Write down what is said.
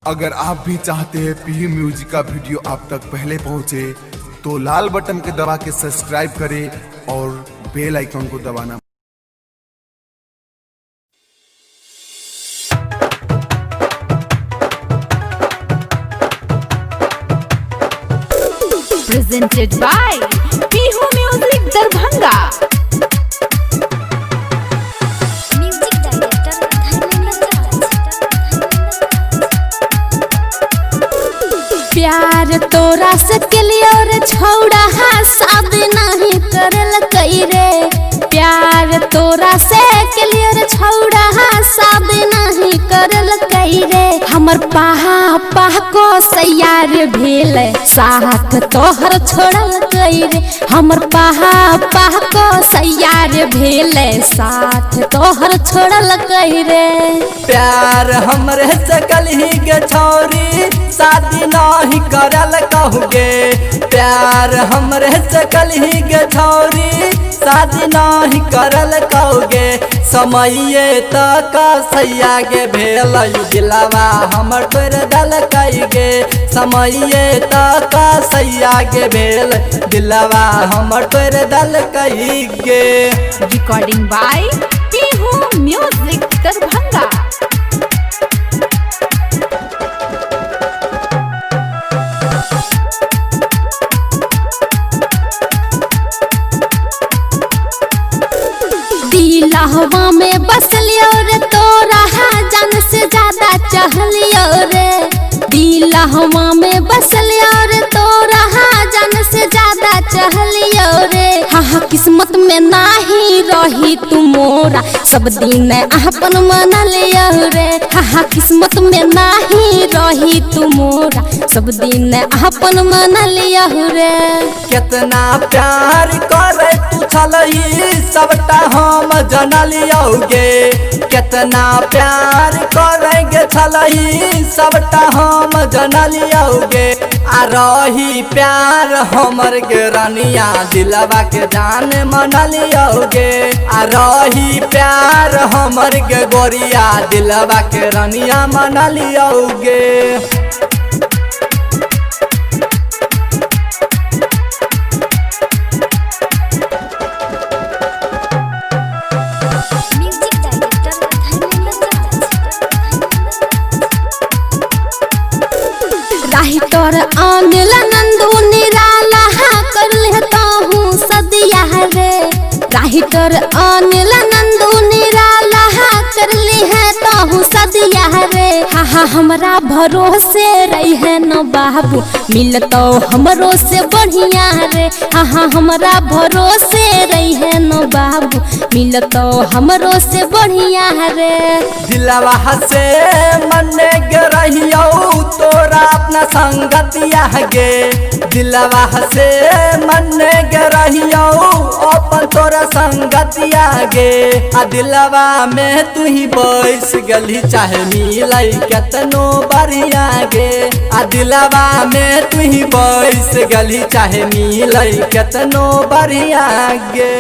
अगर आप भी चाहते हैं पीयू म्यूजिक का वीडियो आप तक पहले पहुंचे तो लाल बटन के दबा के सब्सक्राइब करें और बेल आइकन को दबाना। Presented by पीयू म्यूजिक दरभंगा। प्यार तोरा से क्लियर छौड़ा शादी नहीं करल कई रे। प्यार तोरा से क्लियर छौड़ा शादी नहीं करल कई रे। हमर पाहा को सैयार भेल साथ तोहर छोड़ल कई रे। हमर पाहा को सैयार भेल साथ तोहर छोड़ल कई रे। प्यार हमरे से कलही के छौरी शादी नहीं करल कहूगे। प्यार हमरे से कलही के छौरी शादी नहीं करल कहोगे। समय तक सैया के भेल दिलवा हमर तोर दल कईगे। समय तक सैया के भेल दिलवा हमर तोर दल कईगे। रिकॉर्डिंग बाय पीयू म्यूजिक दरभंगा। दिलहवा में बसलियो रे तोरा जान से ज्यादा चाहलियो रे। दिलहवा में बसलियो रे तोरा जान से ज्यादा चाहलियो रे। हाँ किस्मत में नाही रही तू मोरा सब दिन अपन मन लियो रे। हाँ किस्मत में नाही रही तू मोरा सब दिन अपन मन लियो रे। कितना प्यार करे तू छलही सबटा हम जनलियोगे। कितना प्यार करेंगे छलही सबटा हम जनलियोगे। आ रही प्यार हमर के रानिया दिलवा के जान मनलियोगे। आ रही प्यार हमर के गोरिया दिलवा के रानिया मनलियोगे। राहितर अनिल नंदू निराला कर लेता हूँ सदिया रे। राहितर अनिल नंदू निराला कर लेता हूँ सदिया रे। हाँ हमरा भरोसे रही है न बाबू मिलतो हमरो से बढ़िया रे। हाँ हमरा भरोसे रही है न बाबू मिलतो हमरो से बढ़िया रे। दिलवा से मने के रहियो तोरा अपना संगतिया गे। दिलवा से मने के रहियो अपन तोरा संगतिया गे। आ दिलवा में तू ही बैस गली चाहे मिलाई केतनो बढ़िया गे। आ दिलवा में तू ही बैस गली चाहे मिलाई केतनो बढ़िया गे।